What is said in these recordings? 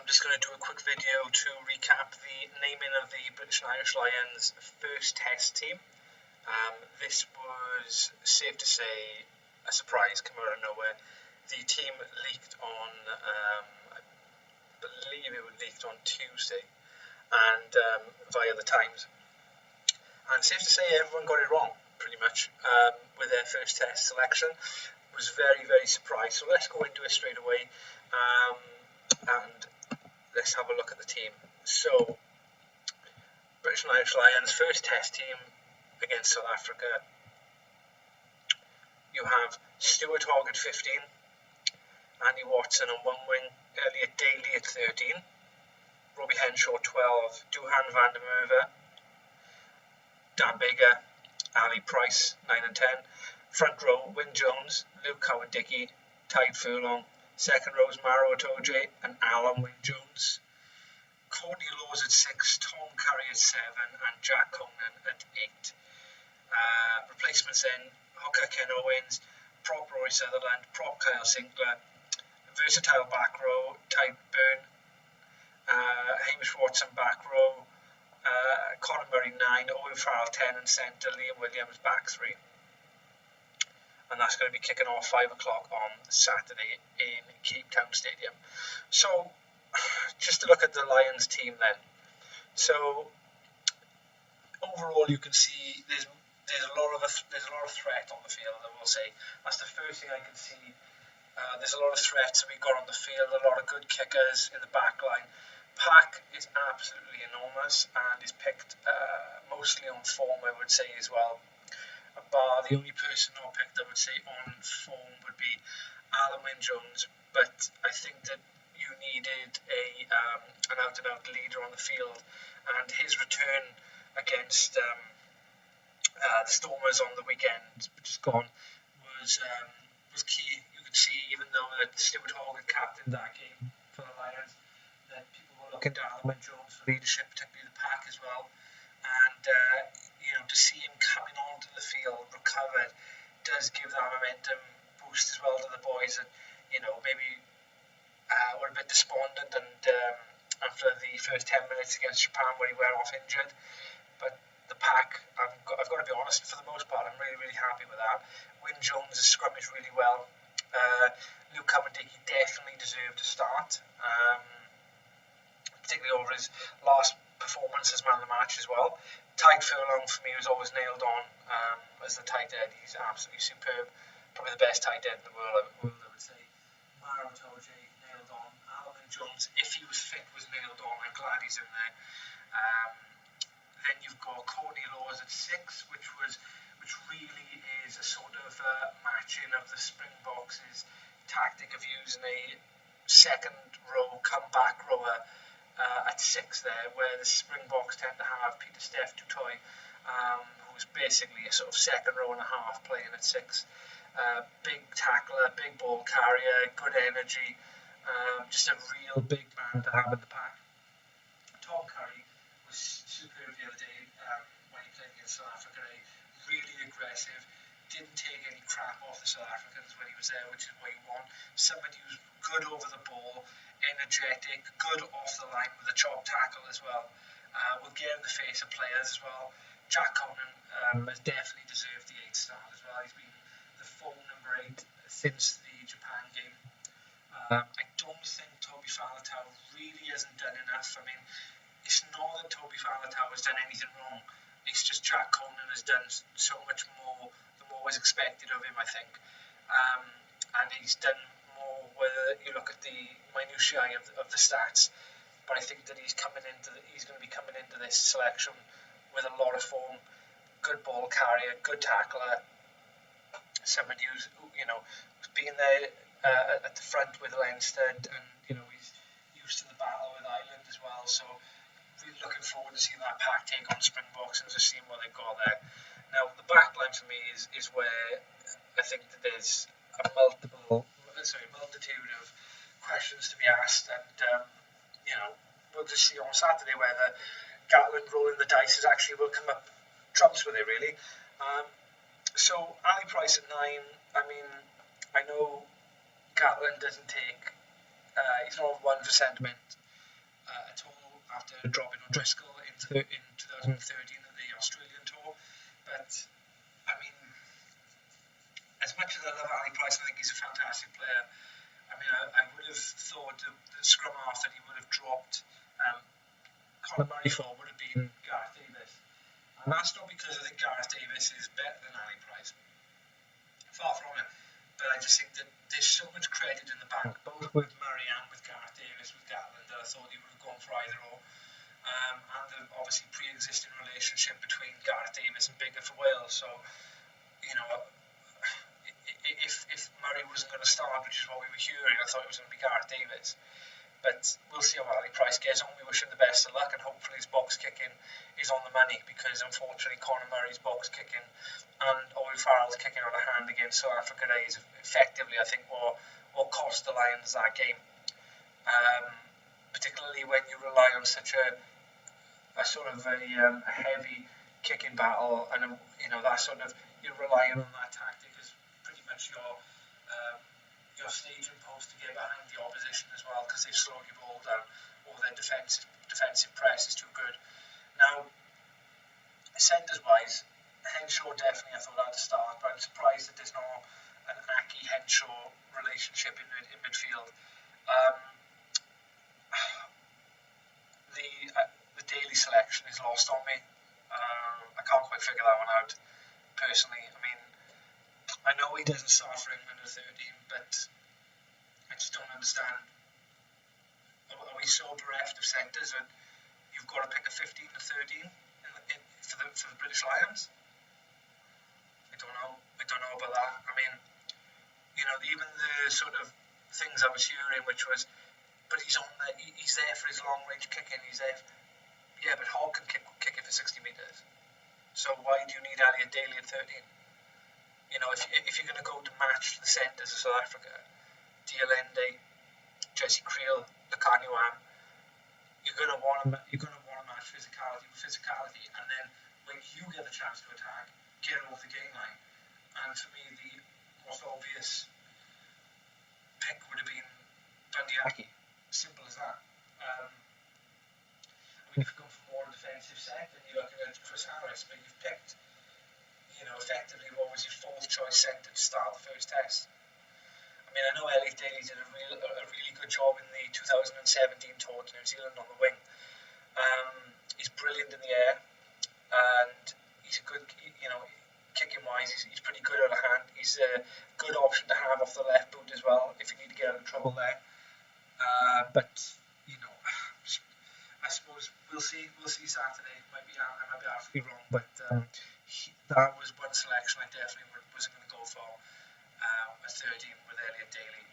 just going to do a quick video to recap the naming of the British and Irish Lions first test team. This was, safe to say, a surprise, come out of nowhere. The team leaked on, I believe it was leaked on Tuesday, and via the Times. And safe to say, everyone got it wrong, pretty much, with their first test selection. Was very, very surprised. So let's go into it straight away, and let's have a look at the team. So, British and Irish Lions first test team against South Africa. You have Stuart Hogg at 15, Andy Watson on one wing, Elliot Daly at 13, Robbie Henshaw 12, Duhan van der Merwe, Dan Baker, Ali Price 9 and 10. Front row, Wyn Jones, Luke Cowan-Dickie, Tadhg Furlong. Second row is Maro Itoje and Alan Wyn Jones. Courtney Laws at 6, Tom Curry at 7, and Jack Conan at 8. Replacements then, hooker Ken Owens, prop Rory Sutherland, prop Kyle Sinclair, versatile back row, Ty Byrne, Hamish Watson back row, Conor Murray 9, Owen Farrell 10, and centre Liam Williams back 3. And that's going to be kicking off 5 o'clock on Saturday in Cape Town Stadium. So, just to look at the Lions team then. So, overall, you can see there's a lot of threat on the field. I will say that's the first thing I can see. There's a lot of threats that we got on the field. A lot of good kickers in the back line. Pack is absolutely enormous and is picked mostly on form, I would say, as well. Bar the only person not picked, I would say, on form would be Alan Wyn Jones, but I think that you needed an out-and-out leader on the field, and his return against the Stormers on the weekend, which is gone, was key. You could see, even though that Stuart Hogg had captained that game for the Lions, that people were looking to Alan Wyn Jones for leadership, particularly the pack as well, and to see him coming onto the field recovered does give that momentum boost as well to the boys that maybe were a bit despondent and after the first 10 minutes against Japan where he went off injured. But the pack, I've got to be honest, for the most part I'm really, really happy with that. Wyn Jones has scrummaged really well. Luke Cowan-Dickie definitely deserved to start, particularly over his last performance as man of the match as well. Tadhg Furlong for me was always nailed on as the tight end. He's absolutely superb, probably the best tight end in the world, I would say. Maro Itoje nailed on. Alan Wyn Jones, if he was fit, was nailed on. I'm glad he's in there. Then you've got Courtney Laws at 6, which really is a sort of matching of the Springboks' tactic of using a second row comeback rower at 6 there, where the Springboks tend to have Peter Steph Dutoy, who's basically a sort of second row and a half playing at 6. Big tackler, big ball carrier, good energy, just a real big man to have in the pack. Tom Curry was superb the other day when he played against South Africa. Really aggressive, didn't take any crap off the South Africans when he was there, which is what you want. Somebody who's good over the ball, energetic, good off the line with a chop tackle as well. Will get in the face of players as well. Jack Conan has definitely deserved the 8 start as well. He's been the full number 8 since the Japan game. I don't think Toby Faletau really hasn't done enough. I mean, it's not that Toby Faletau has done anything wrong. It's just Jack Conan has done so much more than what was expected of him, I think. And he's done more, whether you look at the minutiae of the stats, but I think that he's going to be coming into this selection with a lot of form, good ball carrier, good tackler, somebody who's been there at the front with Leinster, and he's used to the battle with Ireland as well. So really looking forward to seeing that pack take on Springboks and just seeing what they've got there. Now the backline for me is where I think that there's a multitude of questions to be asked, and we'll just see on Saturday whether Gatland rolling the dice will come up trumps with it, really. So Ali Price at 9. I mean, I know Gatland doesn't take, he's not one for sentiment, at all after dropping O'Driscoll in 2013 at the Australian tour. But I mean, as much as I love Ali Price, I think he's a fantastic player. I mean, I would have thought the scrum half that he would have dropped Conor Murray for would have been Gareth Davis. And that's not because I think Gareth Davis is better than Ali Price. Far from it. But I just think that there's so much credit in the bank, both with Murray and with Gareth Davis, with Gatland, that I thought he would have gone for either or. And the obviously pre-existing relationship between Gareth Davis and Bigger for Wales. So, you know, if Murray wasn't going to start, which is what we were hearing, I thought it was going to be Gareth Davis. But we'll see how Ali Price gets on. We wish him the best of luck, and hopefully his box kicking is on the money, because unfortunately Conor Murray's box kicking and Owen Farrell's kicking on a hand against South Africa is effectively, I think, what cost the Lions that game. Particularly when you rely on such a sort of a heavy kicking battle, and that sort of, you're relying on that tactic as pretty much your staging post to get behind the opposition as well, because they've slowed your ball down, or their defensive press is too good. Now, centres wise, Henshaw definitely I thought had to start, but I'm surprised that there's not an Aki-Henshaw relationship in midfield. The Daly selection is lost on me. I can't quite figure that one out personally. I mean, I know he doesn't start for England at 13, but I just don't understand. Are we so bereft of centres that you've got to pick a 15 to 13 for the British Lions? I don't know about that. I mean, even the sort of things I was hearing, which was, but he's there for his long range kicking. He's there. Yeah, but Hogg can kick it for 60 metres. So why do you need Elliot Daly at 13? If you're going to go to match the centres of South Africa, Dialende, Jesse Creel, Lakanuam, you're going to want to match physicality with physicality, and then when you get the chance to attack, get off the game line. And for me, the most obvious pick would have been Bundyaki. Simple as that. If you've gone for more defensive set, then you're looking at Chris Harris, but you've picked, effectively what was your fourth choice centre to start the first test. I mean, I know Elliot Daly did a really good job in the 2017 tour to New Zealand on the wing. He's brilliant in the air, and he's a good, kicking wise, he's pretty good out of hand. He's a good option to have off the left boot as well if you need to get out of trouble there. But I suppose we'll see Saturday. I might be absolutely wrong, but that was one selection I definitely wasn't going to go for. A 13 with Elliot Daly.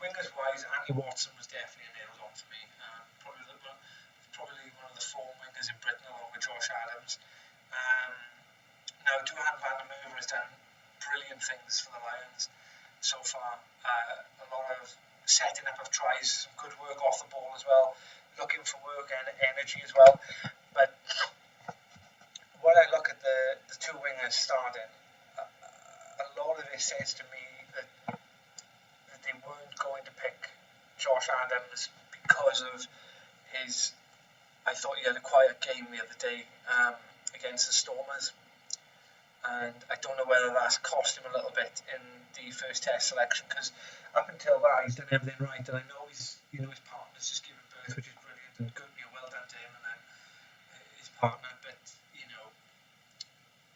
Wingers wise, Andy Watson was definitely a nailed on for me. Probably one of the form wingers in Britain, along with Josh Adams. Now, Duhan van der Merwe has done brilliant things for the Lions so far. A lot of setting up of tries, some good work off the ball as well, looking for work and energy as well. But when I look at the two wingers starting, a lot of it says to me that they weren't going to pick Josh Adams because of his. I thought he had a quiet game the other day against the Stormers, and I don't know whether that's cost him a little bit in the first test selection, because up until that he's done everything right, and I know his partner's just given birth, which is brilliant and good, well done to him and then his partner. But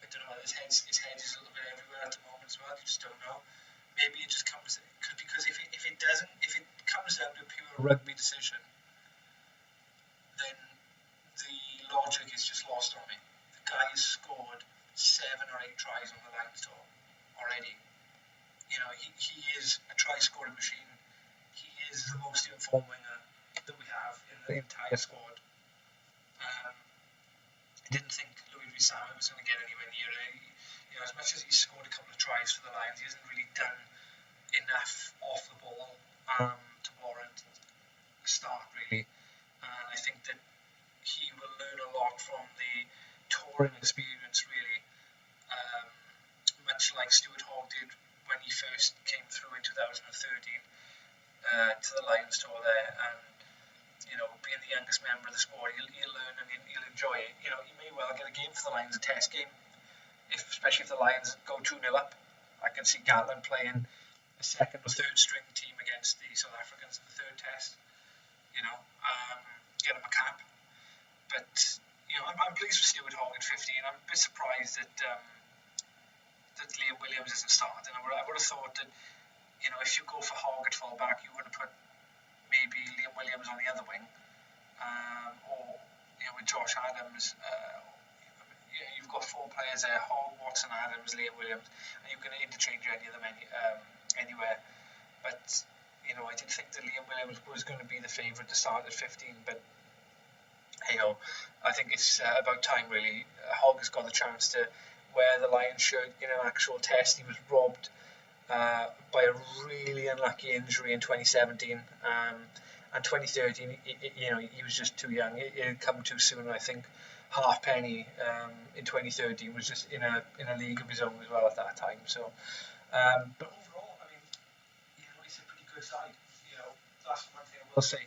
I don't know whether his head is a little bit everywhere at the moment as well. You just don't know. Maybe it just comes because if it comes down to a pure rugby decision, then the logic is just lost on me. The guy has scored 7 or 8 tries on the Lions tour already. He is a try scoring machine. He is the most informed winger that we have in the entire squad. I didn't think Louis Rissama was going to get anywhere near it. As much as he's scored a couple of tries for the Lions, he hasn't really done enough off the ball to warrant a start, really. And I think that he will learn a lot from the touring experience, really, much like Stuart Hogg did when he first came through in 2013 to the Lions tour there. And being the youngest member of the squad, you'll learn and you'll enjoy it. You may well get a game for the Lions, a test game, especially if the Lions go 2-0 up. I can see Gatland playing a second or third string team against the South Africans in the third test. Get him a cap. But I'm pleased with Stuart Hogg at 15. I'm a bit surprised that Liam Williams isn't starting. I would have thought that if you go for Hogg at fullback, you would have put maybe Liam Williams on the other wing, or with Josh Adams. You've got 4 players there: Hogg, Watson, Adams, Liam Williams, and you can interchange any of them anywhere. But I did think that Liam Williams was going to be the favourite to start at 15, but I think it's about time really. Hogg has got the chance to wear the Lions shirt in an actual test. He was robbed by a really unlucky injury in 2017, and 2013. He was just too young. It had come too soon. I think Halfpenny in 2013 was just in a league of his own as well at that time. So, but overall, I mean, it's a pretty good side. That's one thing I will say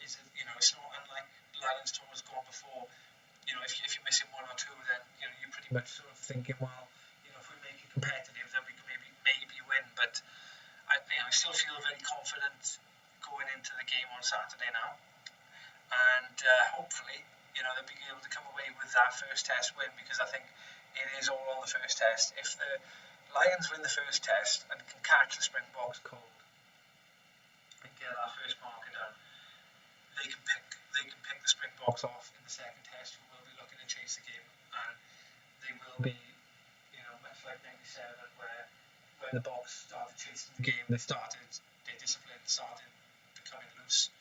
is that it's not unlike Lions tours gone before. If you're missing 1 or 2, then you're pretty much sort of thinking, well, if we make it competitive, then we can maybe win. But I still feel very confident going into the game on Saturday now, and hopefully, they'll be able to come away with that first test win, because I think it is all on the first test. If the Lions win the first test and can catch the Springboks cold and get that first marker done, they can pick the Springboks off in the second test, who will be looking to chase the game, and they will be, much like 97, where when the Boks started chasing the game, their discipline started becoming loose.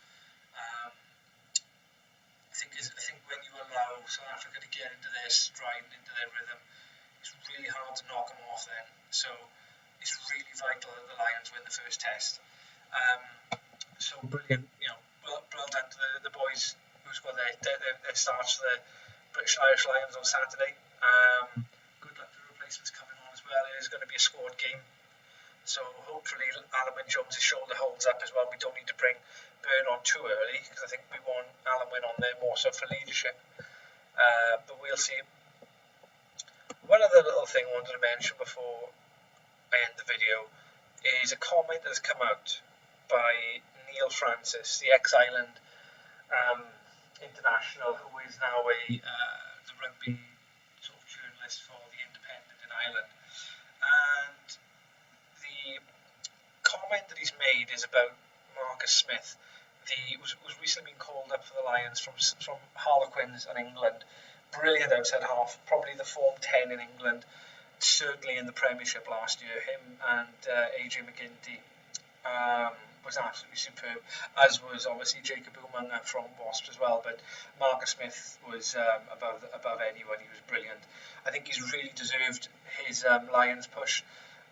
I think when you allow South Africa to get into their stride and into their rhythm, it's really hard to knock them off then. So it's really vital that the Lions win the first test. So brilliant, well done to the boys who's got their starts for the British Irish Lions on Saturday. Good luck to the replacements coming on as well. It is going to be a squad game. So hopefully Alan Wyn-Jones' shoulder holds up as well. We don't need to bring Byrne on too early, because I think we want Alan Wyn on there more so for leadership. But we'll see. One other little thing I wanted to mention before I end the video is a comment that has come out by Neil Francis, the ex-Ireland international, who is now the rugby sort of journalist for The Independent in Ireland. And the comment that he's made is about Marcus Smith. Was recently been called up for the Lions from Harlequins in England. Brilliant outside half, probably the form 10 in England, certainly in the Premiership last year. Him and AJ McGinty was absolutely superb, as was obviously Jacob Umaga from Wasps as well. But Marcus Smith was above anyone. He was brilliant. I think he's really deserved his Lions push,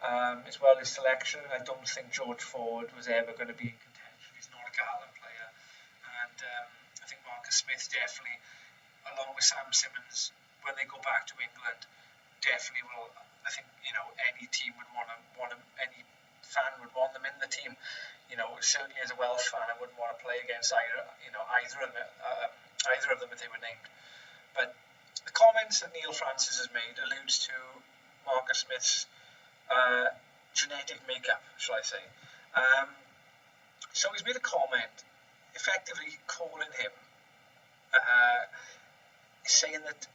as well as selection. I don't think George Ford was ever going to be in contention. He's not a Gatland player, and I think Marcus Smith definitely, along with Sam Simmons, when they go back to England, definitely will. I think any team would want him. Any fan would want them in the team. Certainly as a Welsh fan, I wouldn't want to play against either of them if they were named. But the comments that Neil Francis has made alludes to Marcus Smith's genetic makeup, shall I say. So he's made a comment effectively calling him, saying that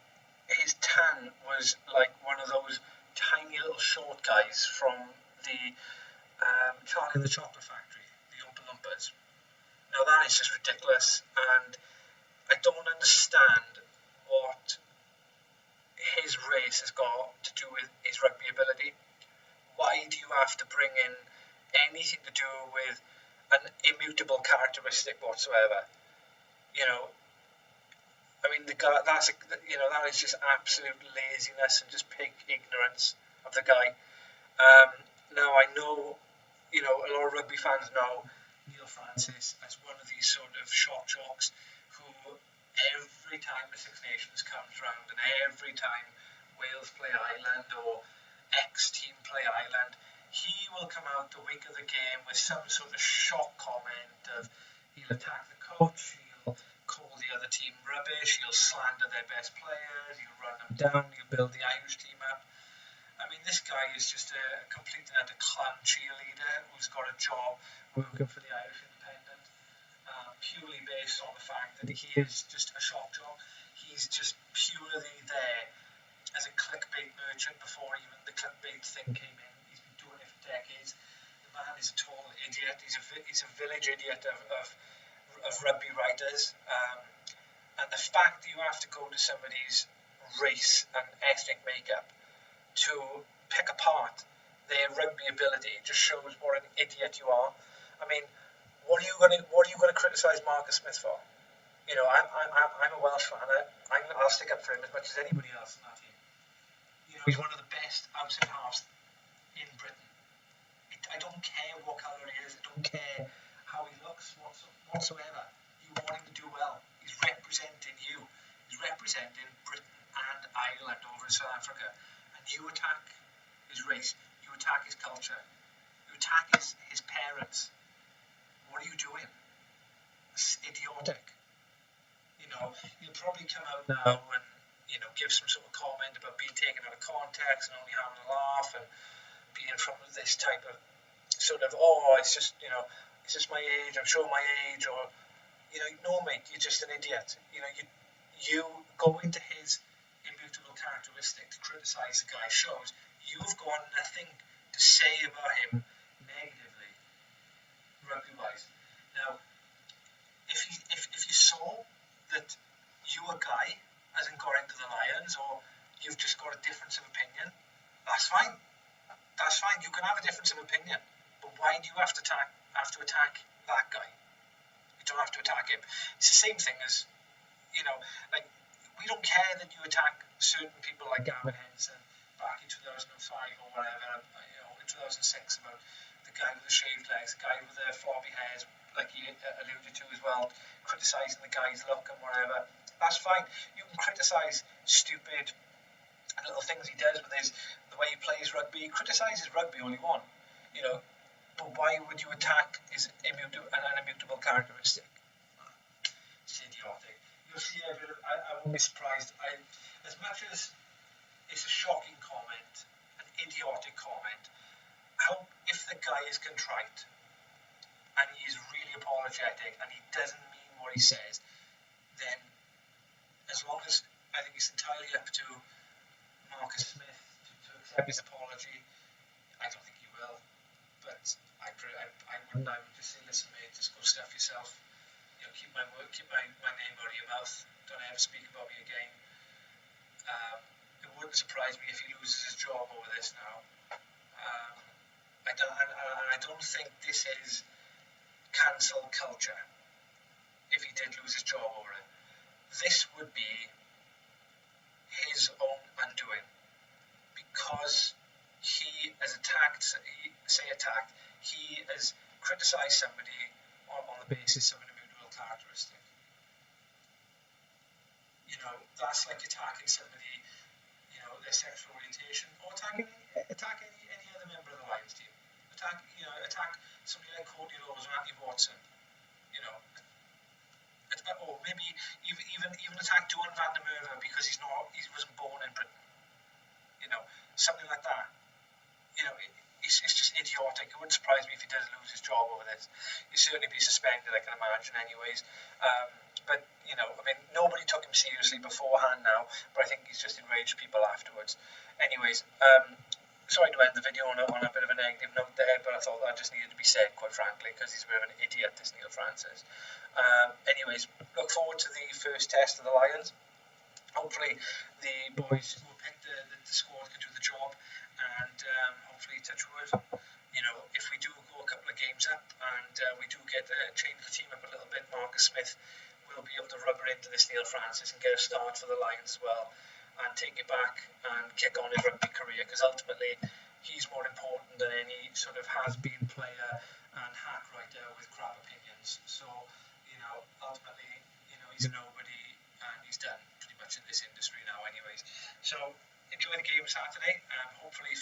his tan was like one of those tiny little short guys from the Charlie and the Chocolate Factory, the Oompa Loompas. Now that is just ridiculous, and I don't understand what his race has got to do with his rugby ability. Why do you have to bring in anything to do with an immutable characteristic whatsoever? I mean, the guy, that is just absolute laziness and just pig ignorance of the guy. Now I know, a lot of rugby fans know Neil Francis as one of these sort of shock jocks who, every time the Six Nations comes round and every time Wales play Ireland or X team play Ireland, he will come out the week of the game with some sort of shock comment of he'll attack the coach, he'll He'll call the other team rubbish, he'll slander their best players, he'll run them down, he'll build the Irish team up. I mean, this guy is just a complete and utter clown cheerleader who's got a job working for the Irish Independent, purely based on the fact that he is just a shock job. He's just purely there as a clickbait merchant before even the clickbait thing came in. He's been doing it for decades. The man is a total idiot. He's a village idiot of rugby writers. And the fact that you have to go to somebody's race and ethnic makeup to pick apart their rugby ability just shows what an idiot you are. I mean, what are you going to criticise Marcus Smith for? You know, I'm a Welsh fan. I'll stick up for him as much as anybody else in that team. You know, he's one of the best outside halves in Britain. I don't care what colour he is. I don't care how he looks whatsoever. You want him to do well. He's representing you. He's representing Britain and Ireland over in South Africa. And you attack his race. You attack his culture. You attack his parents. What are you doing? It's idiotic. You know, he'll probably come out now and, you know, give some sort of comment about being taken out of context and only having a laugh and being from this type of sort of, oh, it's just, you know, it's just my age, I'm showing my age, or, you know, no, mate, you're just an idiot. You know, you go into his immutable characteristic to criticise the guy shows you've got nothing to say about him negatively, rugby-wise. Now, if you saw that you a guy hasn't got into the Lions, or you've just got a difference of opinion, that's fine. That's fine. You can have a difference of opinion, but why do you have to attack that guy? You don't have to attack him. It's the same thing as, you know, like, we don't care that you attack certain people like Gavin Henson back in 2005 or whatever, you know, in 2006 about the guy with the shaved legs, the guy with the floppy hairs, like he alluded to as well, criticising the guy's look and whatever. That's fine. You can criticise stupid little things he does with the way he plays rugby. Criticise his rugby all you want, you know, but why would you attack his immutable characteristic? It's idiotic. You'll see I won't be surprised. As much as it's a shocking comment, an idiotic comment, if the guy is contrite and he is really apologetic and he doesn't mean what he says, then as long as, I think it's entirely up to Marcus Smith to accept his apology. I don't think he will, but I would just say, listen, mate, just go stuff yourself. You know, keep my name out of your mouth. Don't ever speak about me again. It wouldn't surprise me if he loses his job over this now. I don't think this is cancel culture. If he did lose his job over it, this would be his own undoing, because he has he has criticised somebody on the basis of an immutable characteristic. You know, that's like attacking somebody, you know, their sexual orientation, or attack any other member of the Lions team. Attack somebody like Cody Rose or Andy Watson. You know, or maybe even attack Johan van der Merwe because he wasn't born in Britain. You know, something like that. You know, it's just idiotic. It wouldn't surprise me if he does lose his job over this. He'd certainly be suspended, I can imagine, anyways. But, you know, I mean, nobody took him seriously beforehand now, but I think he's just enraged people afterwards. Anyways, sorry to end the video on a bit of a negative note there, but I thought that just needed to be said, quite frankly, because he's a bit of an idiot, this Neil Francis. Anyways, look forward to the first test of the Lions. Hopefully the boys who picked the squad can do the job, and hopefully, touch wood, you know, if we do go a couple of games up and we do get change the team up a little bit, Marcus Smith will be able to rubber into this Neil Francis and get a start for the Lions as well, and take it back and kick on his rugby career, because ultimately he's more important than any sort of has-been player and hack writer with crap opinions. So, you know, ultimately, you know, he's a nobody and he's done pretty much in this industry now anyways. So enjoy the game Saturday. Hopefully